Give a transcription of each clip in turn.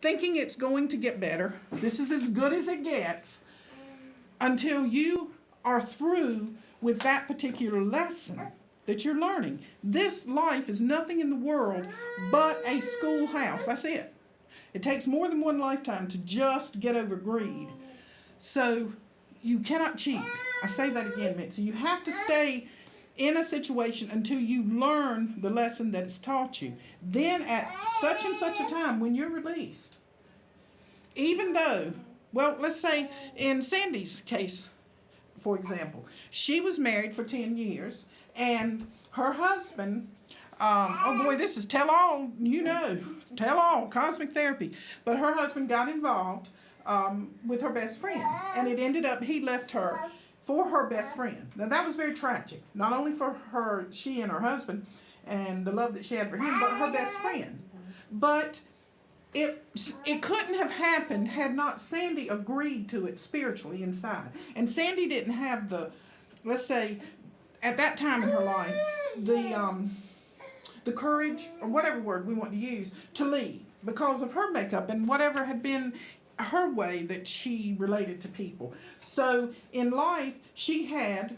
thinking it's going to get better. This is as good as it gets until you are through with that particular lesson that you're learning. This life is nothing in the world but a schoolhouse. That's it. It takes more than one lifetime to just get over greed. So you cannot cheat. I say that again, Mitzi. You have to stay in a situation until you learn the lesson that it's taught you. Then at such and such a time when you're released, even though, well, let's say in Sandy's case, for example, she was married for 10 years and her husband, oh boy, this is tell all, tell all, cosmic therapy. But her husband got involved with her best friend, and it ended up he left her for her best friend. Now that was very tragic, not only for her, she and her husband, and the love that she had for him, but her best friend. But it couldn't have happened had not Sandy agreed to it spiritually inside. And Sandy didn't have the, let's say, at that time in her life, the courage, or whatever word we want to use, to leave because of her makeup and whatever had been her way that she related to people. So in life, she had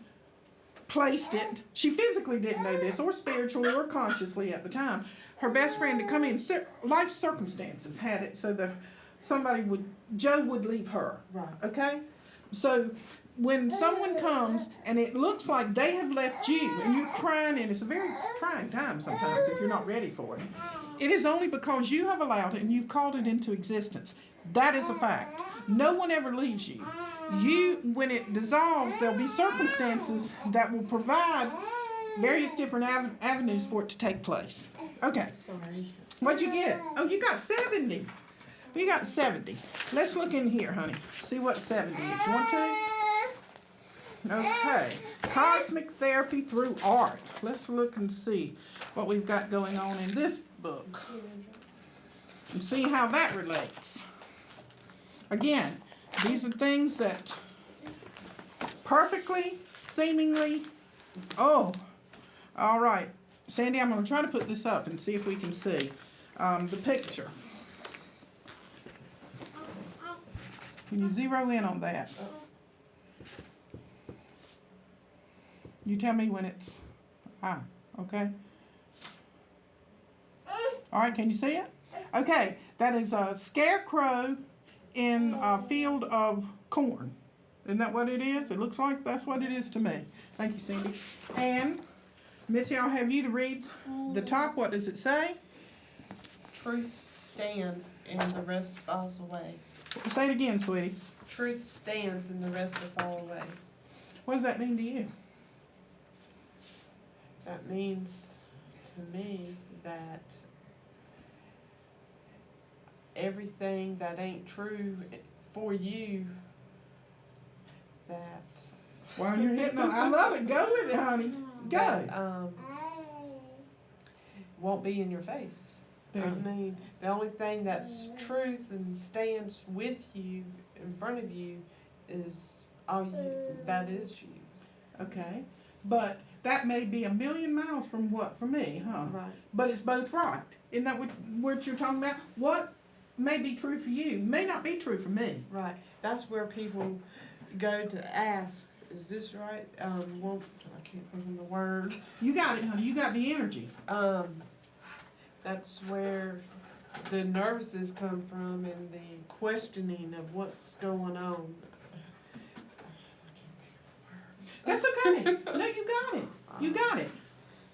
placed it, she physically didn't know this, or spiritually or consciously at the time, her best friend to come in, life circumstances had it so that Joe would leave her. Right. Okay? So when someone comes and it looks like they have left you and you're crying, and it's a very trying time sometimes if you're not ready for it, it is only because you have allowed it and you've called it into existence. That is a fact. No one ever leaves you. When it dissolves, there'll be circumstances that will provide various different avenues for it to take place. Okay. Sorry. What'd you get? Oh, you got 70. You got 70. Let's look in here, honey. See what 70 is. You want to? Okay. Cosmic therapy through art. Let's look and see what we've got going on in this book and see how that relates. Again, these are things that perfectly, seemingly, all right. Sandy, I'm going to try to put this up and see if we can see the picture. Can you zero in on that? You tell me when it's, okay. All right, can you see it? Okay, that is a scarecrow in a field of corn. Isn't that what it is? It looks like that's what it is to me. Thank you, Cindy. And Mitzi, I'll have you to read the top. What does it say? Truth stands and the rest falls away. Say it again, sweetie. Truth stands and the rest will fall away. What does that mean to you? That means to me that everything that ain't true for you, that While you're hitting on, I love it. Go with it, honey. Go. that, won't be in your face. There. I mean, the only thing that's truth and stands with you in front of you is all you. That is you. Okay. But that may be a million miles from what for me, huh? Right. But it's both right. Isn't that what you're talking about? What may be true for you may not be true for me. Right. That's where people go to ask, is this right? Well, I can't think of the word. You got it, honey. You got the energy. That's where the nervousness come from and the questioning of what's going on. That's okay. No, you got it. You got it.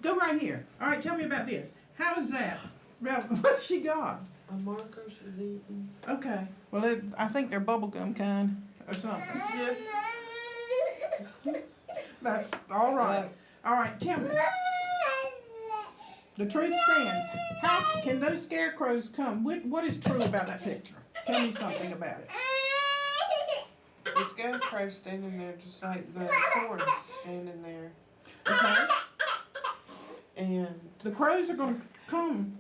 Go right here. All right, tell me about this. How is that? What's she got? A marker she's eating. Okay. Well, I think they're bubblegum kind or something. Yeah. That's all right. All right, tell me. The truth stands. How can those scarecrows come? What is true about that picture? Tell me something about it. The scarecrow standing there just like the corn standing there. Okay? And The crows are going to come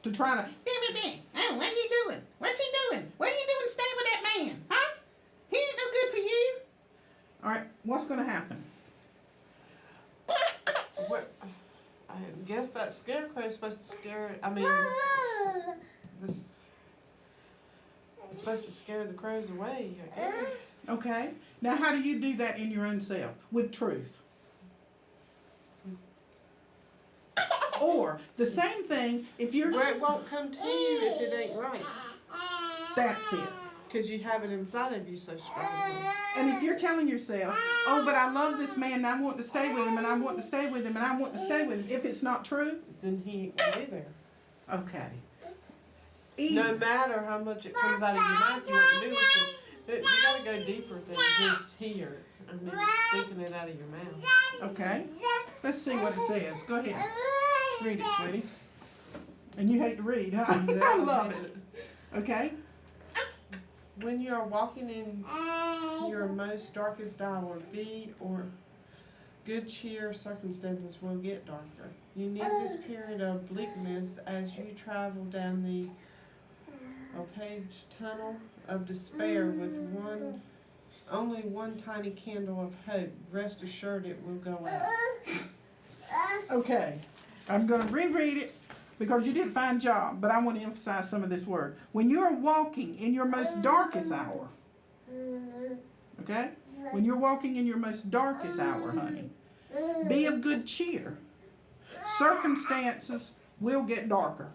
to try to. Oh, what are you doing? What's he doing? What are you doing staying with that man? Huh? He ain't no good for you. All right, what's going to happen? what? I guess that scarecrow is supposed to scare. I mean, this. It's supposed to scare the crows away, I guess. Okay. Now, how do you do that in your own self? With truth. Or the same thing if you're. Where it won't come to you if it ain't right. That's it. Because you have it inside of you so strongly. And if you're telling yourself, oh, but I love this man and I want to stay with him and I want to stay with him and I want to stay with him, if it's not true, Then he ain't gonna be there. okay. No matter how much it comes out of your mouth, you want to do with it. You gotta go deeper than just here. I mean, speaking it out of your mouth. Okay. Let's see what it says. Go ahead. Read it, sweetie. And you hate to read, huh? I love it. Okay. When you are walking in your most darkest hour, be or good cheer circumstances will get darker. You need this period of bleakness as you travel down the opaque tunnel of despair with only one tiny candle of hope. Rest assured it will go out. Okay. I'm going to reread it because you did a fine job, but I want to emphasize some of this word. When you are walking in your most darkest hour, okay? When you're walking in your most darkest hour, honey, be of good cheer. Circumstances will get darker.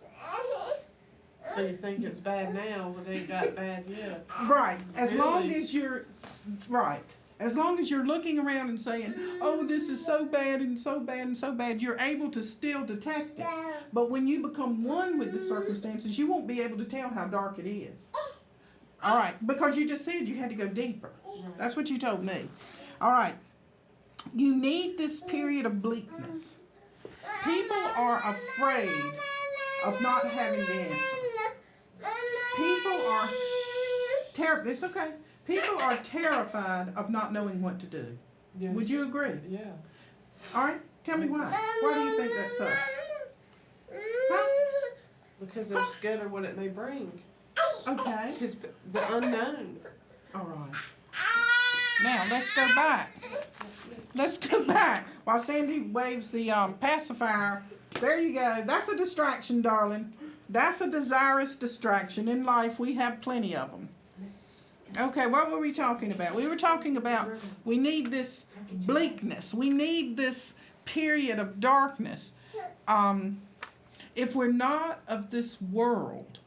So you think it's bad now, but it ain't got bad yet. Right. As long Really? as you're, right. As long as you're looking around and saying, oh, this is so bad and so bad and so bad, you're able to still detect it. But when you become one with the circumstances, you won't be able to tell how dark it is. All right. Because you just said you had to go deeper. That's what you told me. All right. You need this period of bleakness. People are afraid of not having the answer. People are terrified. It's okay. People are terrified of not knowing what to do. Yes. Would you agree? Yeah. All right. Tell me why. Why do you think that's so? Huh? Because they're scared of what it may bring. Okay. Because the unknown. All right. Now let's go back. Let's go back. While Sandy waves the pacifier. There you go. That's a distraction, darling. That's a desirous distraction. In life, we have plenty of them. Okay, what were we talking about? We were talking about we need this bleakness. We need this period of darkness. If we're not of this world,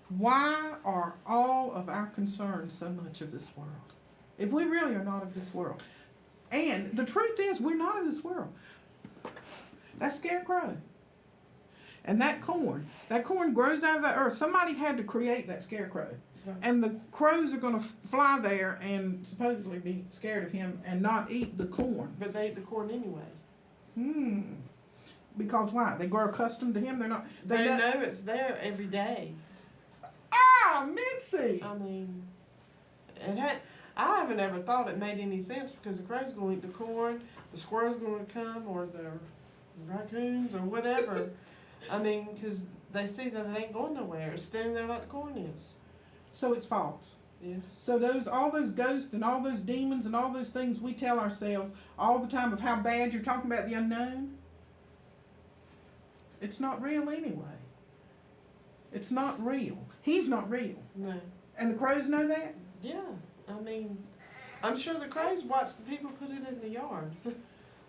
why are all of our concerns so much of this world? If we really are not of this world. And the truth is, we're not of this world. That scarecrow. And that corn grows out of the earth. Somebody had to create that scarecrow. Right. And the crows are going to fly there and supposedly be scared of him and not eat the corn. But they eat the corn anyway. Because why? They grow accustomed to him. They're not. They know it's there every day. Ah, Mitzi! I mean, I haven't ever thought it made any sense because the crow's going to eat the corn, the squirrel's going to come, or the raccoons, or whatever. I mean, because they see that it ain't going nowhere. It's standing there like the corn is. So it's false. Yes. So all those ghosts and all those demons and all those things we tell ourselves all the time of how bad you're talking about the unknown, it's not real anyway. It's not real. He's not real. No. And the crows know that? Yeah. I mean, I'm sure the crows watch the people put it in the yard.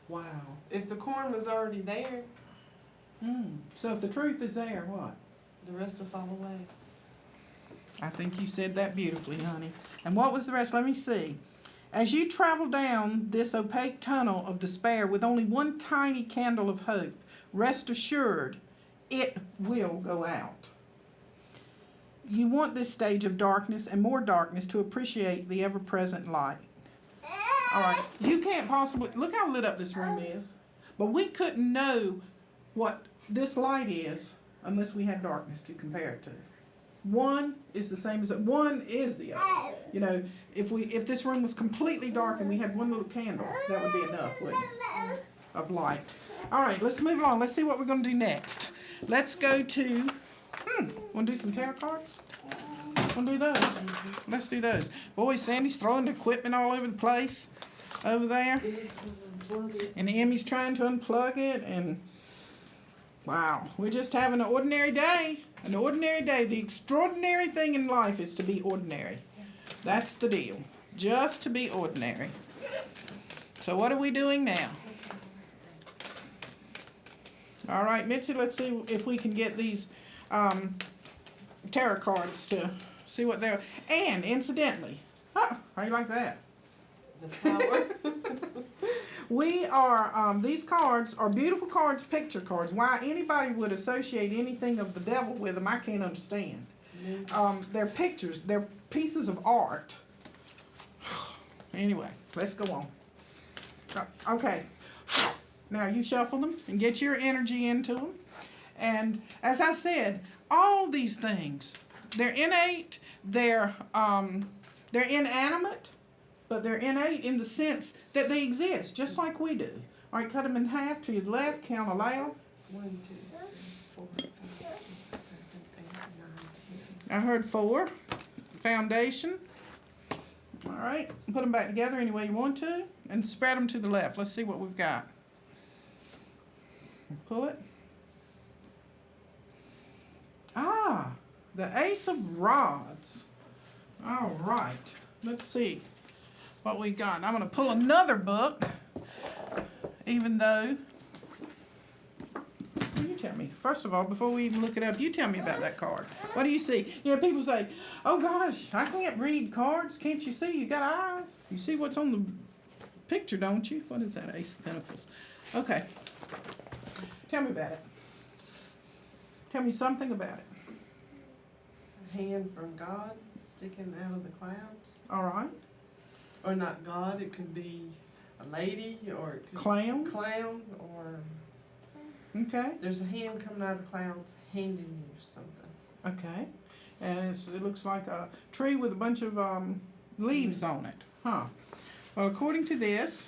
Wow. If the corn was already there, So if the truth is there, what? the rest will fall away. I think you said that beautifully, honey. And what was the rest? Let me see. As you travel down this opaque tunnel of despair with only one tiny candle of hope, rest assured, it will go out. You want this stage of darkness and more darkness to appreciate the ever-present light. All right. You can't possibly... Look how lit up this room is. But we couldn't know what this light is unless we had darkness to compare it to. One is the same as one is the other. You know, if this room was completely dark and we had one little candle, that would be enough, wouldn't it? Of light. All right, let's move on. Let's see what we're going to do next. Let's go to... Want to do some tarot cards? Want to do those? Let's do those. Boy, Sandy's throwing the equipment all over the place over there. And Emmy's trying to unplug it. And Wow, we're just having an ordinary day. An ordinary day. The extraordinary thing in life is to be ordinary. That's the deal. Just to be ordinary. So what are we doing now? All right, Mitzi, let's see if we can get these tarot cards to see what they're... And, incidentally, how you like that? The power. These cards are beautiful cards, picture cards. Why anybody would associate anything of the devil with them, I can't understand. They're pictures, they're pieces of art. Anyway, let's go on. Okay, now you shuffle them and get your energy into them. And as I said, all these things, they're innate, they're inanimate, but they're innate in the sense that they exist, just like we do. All right, cut them in half to your left, count aloud. 1, 2, 3, 4, 5, 6, 7, 8, 9, 10. I heard 4. Foundation. All right, put them back together any way you want to, and spread them to the left. Let's see what we've got. Pull it. Ah, the Ace of Rods. All right, let's see what we got. I'm going to pull another book, even though... You tell me. First of all, before we even look it up, you tell me about that card. What do you see? You know, people say, oh gosh, I can't read cards. Can't you see? You got eyes. You see what's on the picture, don't you? What is that? Ace of Pentacles. Okay. Tell me about it. Tell me something about it. A hand from God sticking out of the clouds. All right. Or not God, it could be a lady, or it could Clown. be a clown, or Okay. there's a hand coming out of the clouds handing you something. Okay. And it looks like a tree with a bunch of leaves on it. Huh. Well, according to this,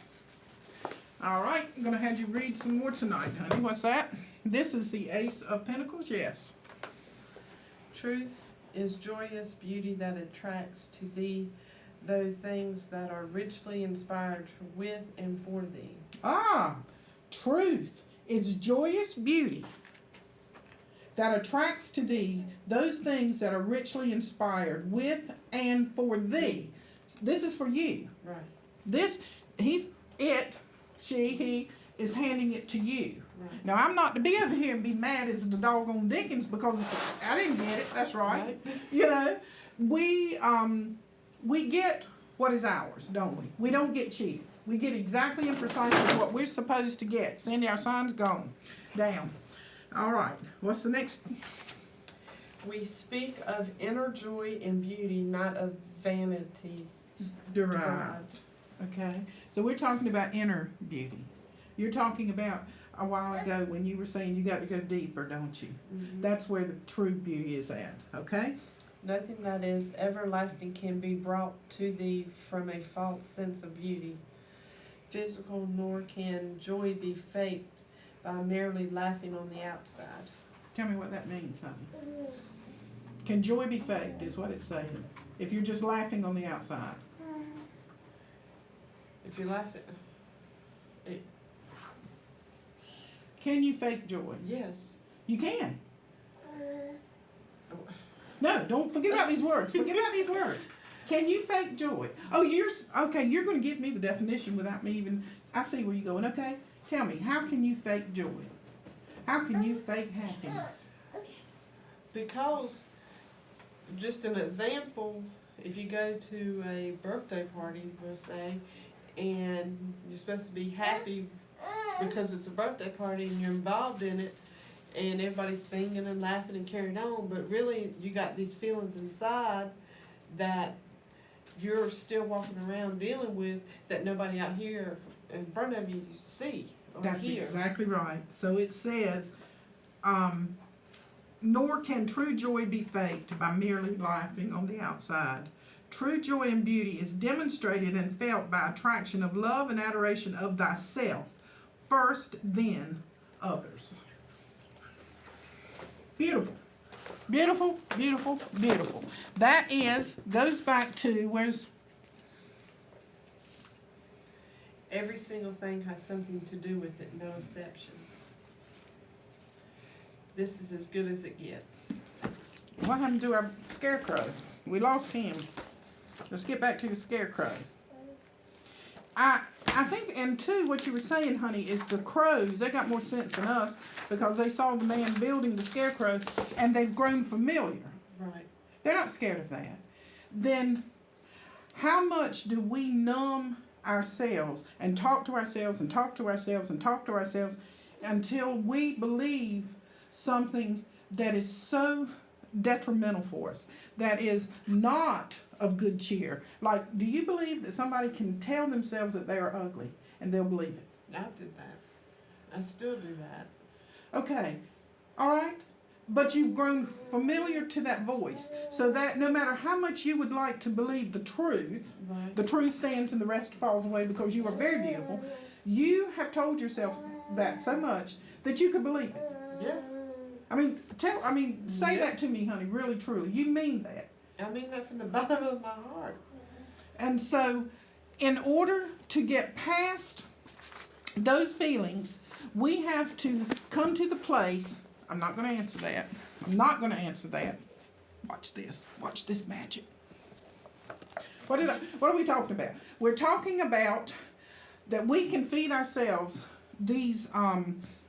all right, I'm going to have you read some more tonight, honey. What's that? This is the Ace of Pentacles? Yes. Truth is joyous beauty that attracts to thee, though things that are richly inspired with and for thee. Ah, truth. It's joyous beauty that attracts to thee those things that are richly inspired with and for thee. This is for you. Right. This, he is handing it to you. Right. Now, I'm not to be over here and be mad as the doggone Dickens because I didn't get it. That's right. You know, we get what is ours, don't we? We don't get cheated. We get exactly and precisely what we're supposed to get. Cindy, our sign's gone down. All right. What's the next? We speak of inner joy and beauty, not of vanity derived. Okay. So we're talking about inner beauty. You're talking about a while ago when you were saying you got to go deeper, don't you? Mm-hmm. That's where the true beauty is at. Okay? Nothing that is everlasting can be brought to thee from a false sense of beauty. Physical, nor can joy be faked by merely laughing on the outside. Tell me what that means, honey. Can joy be faked is what it's saying. If you're just laughing on the outside. If you laugh at it, Can you fake joy? yes. You can. No, don't forget about these words. Forget about these words. Can you fake joy? Oh, okay, you're going to give me the definition without me even... I see where you're going, okay? Tell me, how can you fake joy? How can you fake happiness? Because, just an example, if you go to a birthday party, we'll say, and you're supposed to be happy because it's a birthday party and you're involved in it, and everybody's singing and laughing and carrying on, but really you got these feelings inside that you're still walking around dealing with that nobody out here in front of you see or That's hear. exactly right. So it says, nor can true joy be faked by merely laughing on the outside. True joy and beauty is demonstrated and felt by attraction of love and adoration of thyself, first, then others. Beautiful. Beautiful, beautiful, beautiful. That goes back to, where's... Every single thing has something to do with it, no exceptions. this is as good as it gets. What happened to our scarecrow? We lost him. Let's get back to the scarecrow. I think, and two, what you were saying, honey, is the crows, they got more sense than us because they saw the man building the scarecrow and they've grown familiar. Right. They're not scared of that. Then how much do we numb ourselves and talk to ourselves and talk to ourselves and talk to ourselves until we believe something that is so detrimental for us, that is not of good cheer? Like, do you believe that somebody can tell themselves that they are ugly and they'll believe it? I did that. I still do that. Okay, all right, but you've grown familiar to that voice, so that no matter how much you would like to believe the truth, Right. the truth stands and the rest falls away because you are very beautiful. You have told yourself that so much that you could believe it. Yeah. Say Yeah. that to me, honey, really, truly. You mean that. I mean that from the bottom of my heart. And so, in order to get past those feelings, we have to come to the place. I'm not going to answer that. I'm not going to answer that. Watch this. Watch this magic. What are we talking about? We're talking about that we can feed ourselves these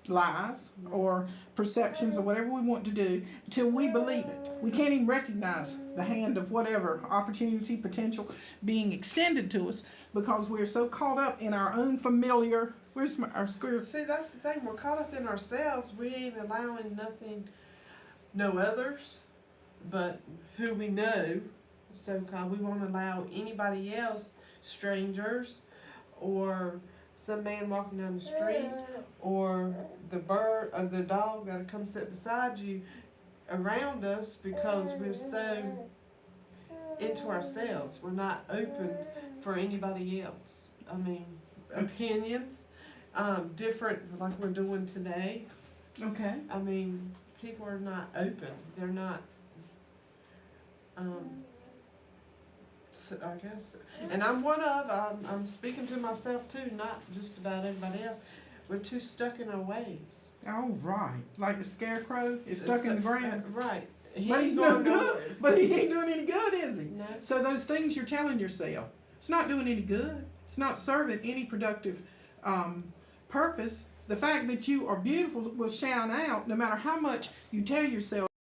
lies or perceptions or whatever we want to do till we believe it. We can't even recognize the hand of whatever opportunity, potential being extended to us because we're so caught up in our own familiar. Where's our square? See, that's the thing. We're caught up in ourselves. We ain't allowing nothing, no others, but who we know. So-called, we won't allow anybody else, strangers, or some man walking down the street, or the bird or the dog that'll come sit beside you around us because we're so into ourselves. We're not open for anybody else. I mean, opinions, different like we're doing today. Okay. I mean, people are not open. They're not, so I guess, and I'm one of, I'm speaking to myself too, not just about everybody else. We're too stuck in our ways. All right. Like the scarecrow is stuck in the ground. Right. But he's no good. But he ain't doing any good, is he? No. So those things you're telling yourself, it's not doing any good. It's not serving any productive purpose. The fact that you are beautiful will shine out no matter how much you tell yourself